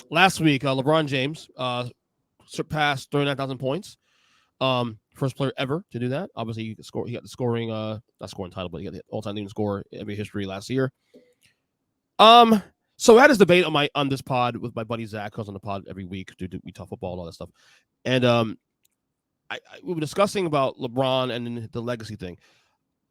last week, LeBron James surpassed 39,000 points. First player ever to do that. Obviously, he got the scoring, not scoring title, but he got the all-time leading scorer in NBA history last year. So I had this debate on this pod with my buddy Zach, who's on the pod every week. We talk football and all that stuff. And we were discussing about LeBron and the legacy thing.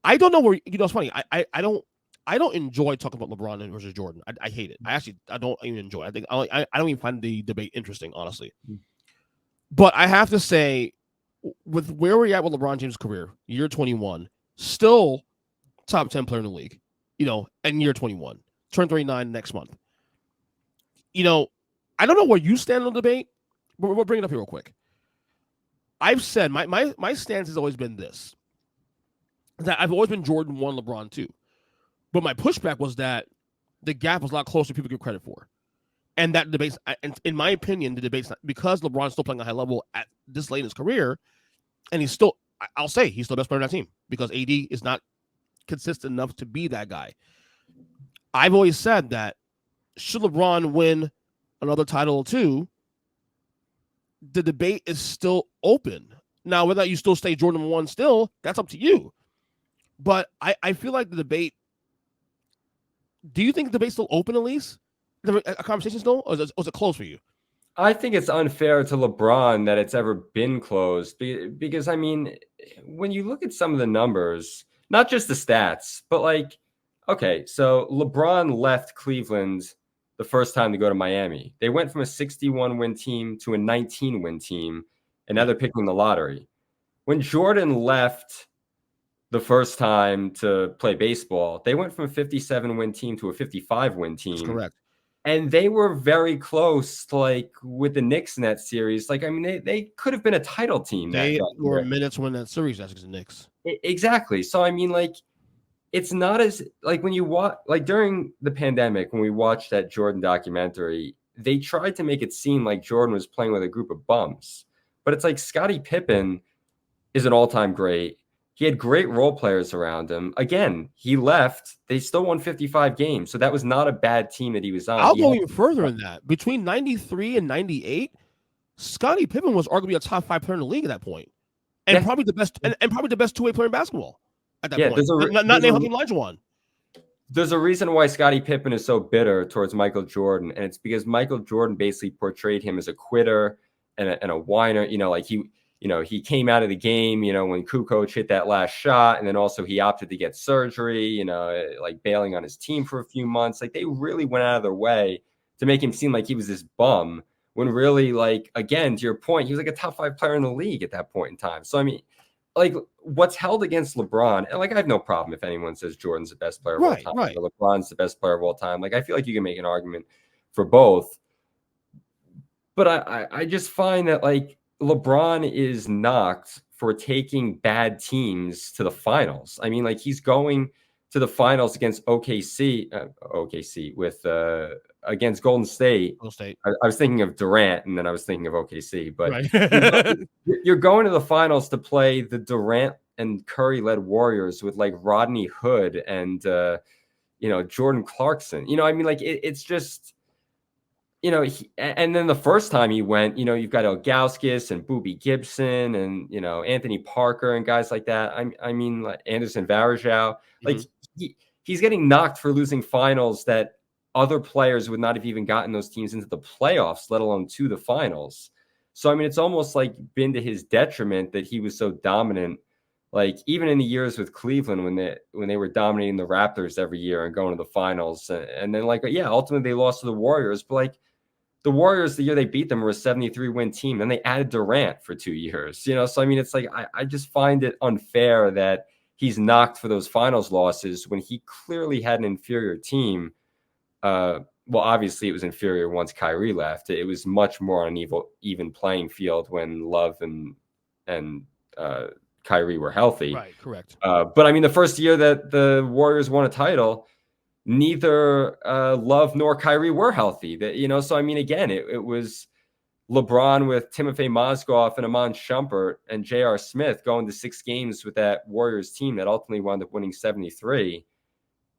I don't know where it's funny. I don't enjoy talking about LeBron versus Jordan. I hate it. I don't even enjoy it. I don't even find the debate interesting, honestly. But I have to say, with where we're at with LeBron James' career, year 21, still top 10 player in the league, and year 21, turn 39 next month. I don't know where you stand on the debate, but we'll bring it up here real quick. I've said my stance has always been this, that I've always been Jordan 1, LeBron 2. But my pushback was that the gap was a lot closer than people give credit for. And that debate's, in my opinion, the debate's not, because LeBron's still playing a high level at this late in his career, and I'll say he's still the best player on that team because AD is not consistent enough to be that guy. I've always said that should LeBron win another title or two, the debate is still open. Now, whether you still stay Jordan 1 still, that's up to you. But I feel like the debate, do you think the debate's still open at least? A conversation still? Or is it closed for you? I think it's unfair to LeBron that it's ever been closed because, I mean, when you look at some of the numbers, not just the stats, but like, okay, so LeBron left Cleveland the first time to go to Miami. They went from a 61-win team to a 19-win team, and now they're picking the lottery. When Jordan left the first time to play baseball, they went from a 57-win team to a 55-win team. That's correct. And they were very close, like with the Knicks in that series. Like, I mean, they could have been a title team. They were minutes when that series against the Knicks. Exactly. So, I mean, like, it's not as like when you watch, like during the pandemic, when we watched that Jordan documentary, they tried to make it seem like Jordan was playing with a group of bums. But it's like Scottie Pippen is an all-time great. He had great role players around him. Again, he left. They still won 55 games. So that was not a bad team that he was on. I'll go even further than that. Between 93 and 98, Scottie Pippen was arguably a top 5 player in the league at that point. And probably the best and probably the best two-way player in basketball at that point. Not named Hakeem Olajuwon. There's a reason why Scottie Pippen is so bitter towards Michael Jordan. And it's because Michael Jordan basically portrayed him as a quitter and a whiner. Like he came out of the game, when Kukoc hit that last shot. And then also he opted to get surgery, like bailing on his team for a few months. Like they really went out of their way to make him seem like he was this bum when really, like, again, to your point, he was like a top 5 player in the league at that point in time. So, I mean, like what's held against LeBron, and like I have no problem if anyone says Jordan's the best player of all time, or LeBron's the best player of all time. Like I feel like you can make an argument for both. But I just find that like LeBron is knocked for taking bad teams to the finals. I mean, like he's going to the finals against OKC with against Golden State. I was thinking of Durant, and then I was thinking of OKC. But you're going to the finals to play the Durant and Curry-led Warriors with like Rodney Hood and Jordan Clarkson. I mean, like it's just. And then the first time he went, you've got Ilgauskas and Boobie Gibson and, Anthony Parker and guys like that. I mean, like Anderson Varejao, like he's getting knocked for losing finals that other players would not have even gotten those teams into the playoffs, let alone to the finals. So, I mean, it's almost like been to his detriment that he was so dominant. Like even in the years with Cleveland, when they were dominating the Raptors every year and going to the finals, and then ultimately they lost to the Warriors, but like, the Warriors, the year they beat them, were a 73-win team. Then they added Durant for 2 years. So, I mean, it's like I just find it unfair that he's knocked for those finals losses when he clearly had an inferior team. Well, obviously, it was inferior once Kyrie left. It was much more on an even playing field when Love and Kyrie were healthy. Right, correct. But, I mean, the first year that the Warriors won a title, neither Love nor Kyrie were healthy. So I mean, again, it was LeBron with Timofey Mozgov and Iman Shumpert and J.R. Smith going to 6 games with that Warriors team that ultimately wound up winning 73.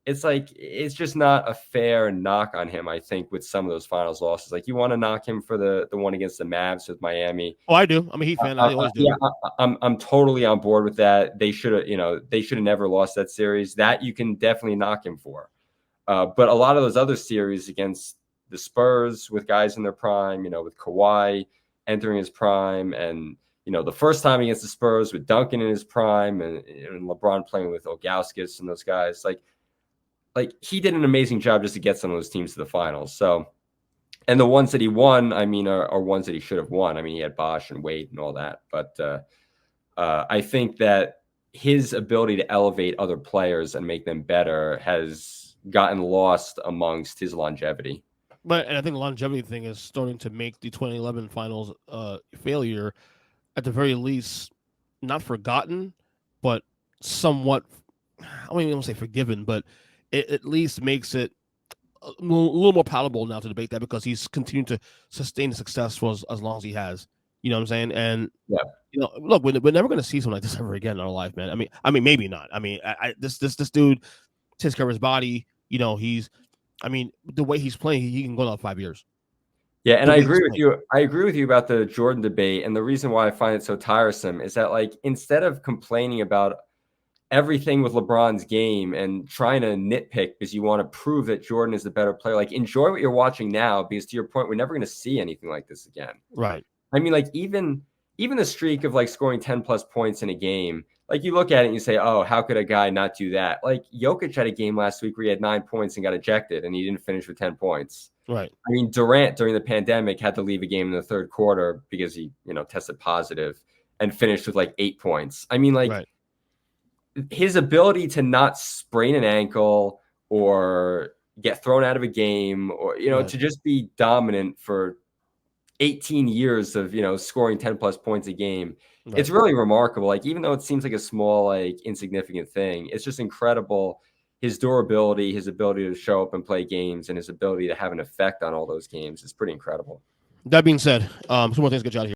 it's just not a fair knock on him, I think, with some of those finals losses. Like, you want to knock him for the one against the Mavs with Miami. Oh, I do. I'm a Heat fan. I always do. Yeah, I'm totally on board with that. They should have never lost that series. That you can definitely knock him for. But a lot of those other series against the Spurs with guys in their prime, with Kawhi entering his prime, and the first time against the Spurs with Duncan in his prime, and LeBron playing with Ilgauskas and those guys, like he did an amazing job just to get some of those teams to the finals. So, and the ones that he won, I mean, are ones that he should have won. I mean, he had Bosh and Wade and all that. But I think that his ability to elevate other players and make them better has gotten lost amongst his longevity. And I think the longevity thing is starting to make the 2011 finals failure, at the very least, not forgotten, but somewhat, I don't even want to say forgiven, but it at least makes it a little more palatable now to debate that, because he's continued to sustain the success for as long as he has. You know what I'm saying? And yeah, look, we're never going to see something like this ever again in our life, man. I mean, maybe not. I mean, this dude takes care of his body. The way he's playing, he can go another 5 years. Yeah, and I agree with you. I agree with you about the Jordan debate, and the reason why I find it so tiresome is that, like, instead of complaining about everything with LeBron's game and trying to nitpick because you want to prove that Jordan is the better player, like, enjoy what you're watching now, because to your point, we're never going to see anything like this again. Right. I mean, like, even the streak of like scoring 10 plus points in a game, like, you look at it and you say, oh, how could a guy not do that? Like, Jokic had a game last week where he had 9 points and got ejected, and he didn't finish with 10 points. Right. I mean, Durant during the pandemic had to leave a game in the third quarter because he, tested positive, and finished with like 8 points. I mean, like, right. His ability to not sprain an ankle or get thrown out of a game, or, Right. to just be dominant for 18 years of, scoring 10 plus points a game. Right. It's really remarkable. Like, even though it seems like a small, like, insignificant thing, it's just incredible. His durability, his ability to show up and play games, and his ability to have an effect on all those games is pretty incredible. That being said, some more things to get you out of here.